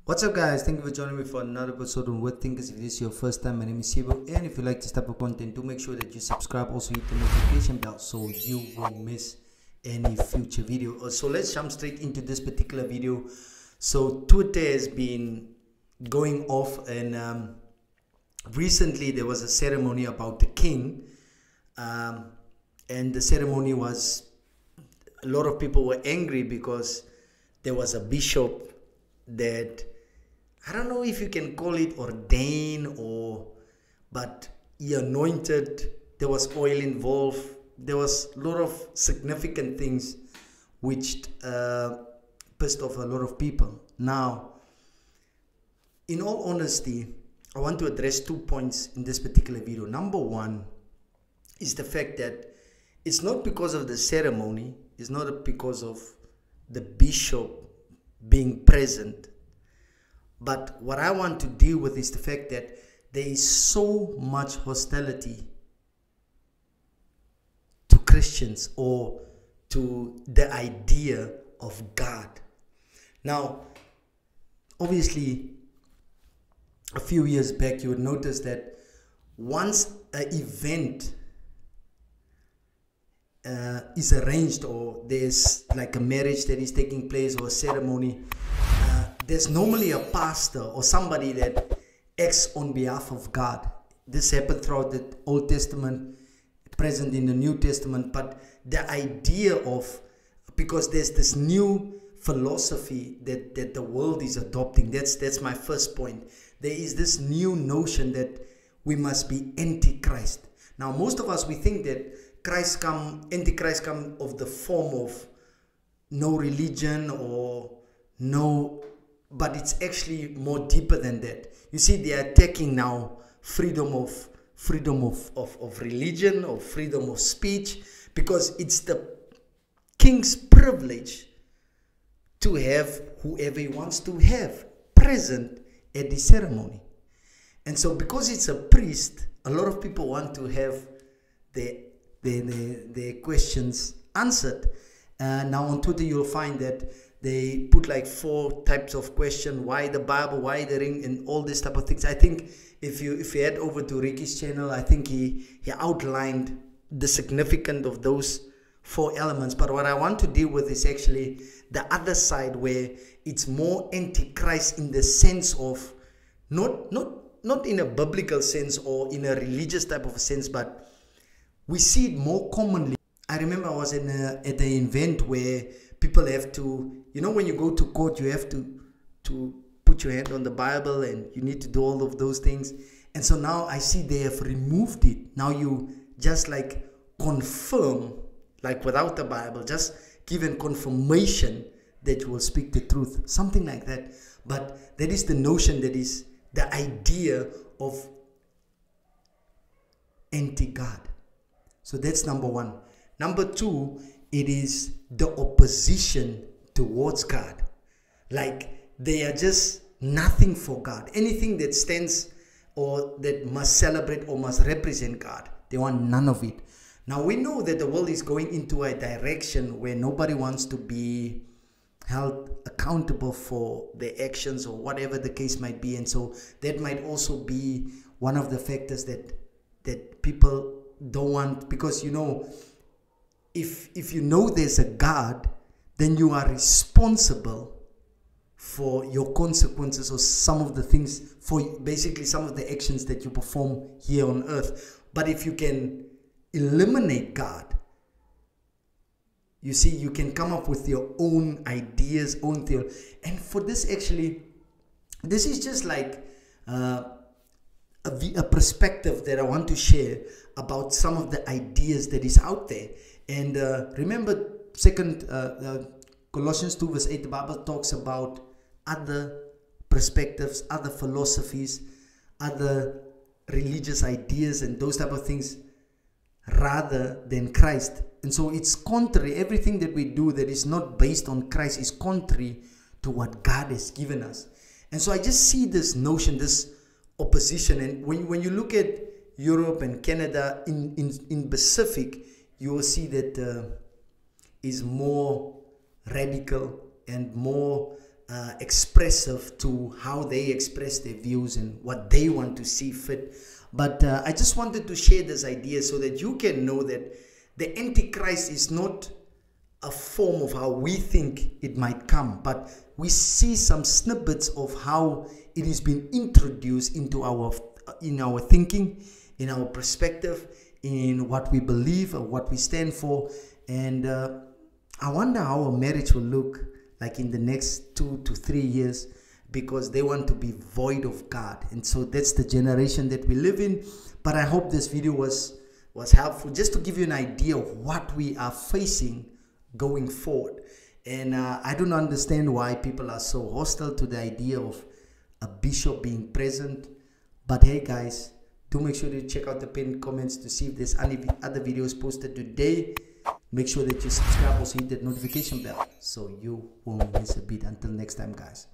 What's up, guys? Thank you for joining me for another episode on Word Thinkers. If this is your first time, my name is Eusebio, and if you like this type of content, do make sure that you subscribe. Also hit the notification bell so you won't miss any future video. So let's jump straight into this particular video. So Twitter has been going off, and recently there was a ceremony about the king, and the ceremony was, a lot of people were angry because there was a bishop that, I don't know if you can call it ordained but he anointed. There was oil involved. There was a lot of significant things which pissed off a lot of people. Now, in all honesty, I want to address 2 points in this particular video. Number one is the fact that it's not because of the ceremony, it's not because of the bishop being present. But what I want to deal with is the fact that there is so much hostility to Christians or to the idea of God. Now, obviously, a few years back, you would notice that once an event is arranged, or there's like a marriage that is taking place or a ceremony, there's normally a pastor or somebody that acts on behalf of God. This happened throughout the Old Testament, present in the New Testament. But the idea of, because there's this new philosophy that the world is adopting, that's my first point. There is this new notion that we must be Antichrist. Now, most of us, we think that Antichrist come of the form of no religion or no, but it's actually more deeper than that. You see, they are attacking now freedom of religion or freedom of speech, because it's the king's privilege to have whoever he wants to have present at the ceremony. And so because it's a priest, a lot of people want to have their questions answered. Now on Twitter you'll find that they put like 4 types of question: why the Bible, why the ring, and all this type of things. I think if you head over to Ricky's channel, I think he outlined the significance of those 4 elements. But what I want to deal with is actually the other side, where it's more Antichrist in the sense of not in a biblical sense or in a religious type of a sense, but we see it more commonly. I remember I was at an event where people have to, when you go to court, you have to put your hand on the Bible, and you need to do all of those things. And so now I see they have removed it. Now you just like confirm, like without the Bible, just given confirmation that you will speak the truth, something like that. But that is the notion, that is the idea of anti-God. So that's number one. Number two, it is the opposition towards God. Like they are just nothing for God. Anything that stands or that must celebrate or must represent God, they want none of it. Now we know that the world is going into a direction where nobody wants to be held accountable for their actions or whatever the case might be. And so that might also be one of the factors that people don't want, because if you know there's a God, then you are responsible for your consequences, or some of the things, for basically some of the actions that you perform here on earth. But if you can eliminate God, you see, you can come up with your own ideas, own theory. And for this, actually, this is just like a perspective that I want to share about some of the ideas that is out there. And remember, Colossians 2 verse 8, the Bible talks about other perspectives, other philosophies, other religious ideas, and those type of things, rather than Christ. And so it's contrary. Everything that we do that is not based on Christ is contrary to what God has given us. And so I just see this notion, this opposition. And when you look at Europe and Canada in Pacific, you will see that is more radical and more expressive to how they express their views and what they want to see fit. But I just wanted to share this idea so that you can know that the Antichrist is not a form of how we think it might come, but we see some snippets of how it has been introduced into our thinking, in our perspective, in what we believe or what we stand for. And I wonder how a marriage will look like in the next 2 to 3 years, because they want to be void of God. And so that's the generation that we live in. But I hope this video was helpful, just to give you an idea of what we are facing going forward. And I don't understand why people are so hostile to the idea of a bishop being present. But hey guys, do make sure to check out the pinned comments to see if there's any other videos posted today. Make sure that you subscribe, also hit that notification bell so you won't miss a beat. Until next time guys.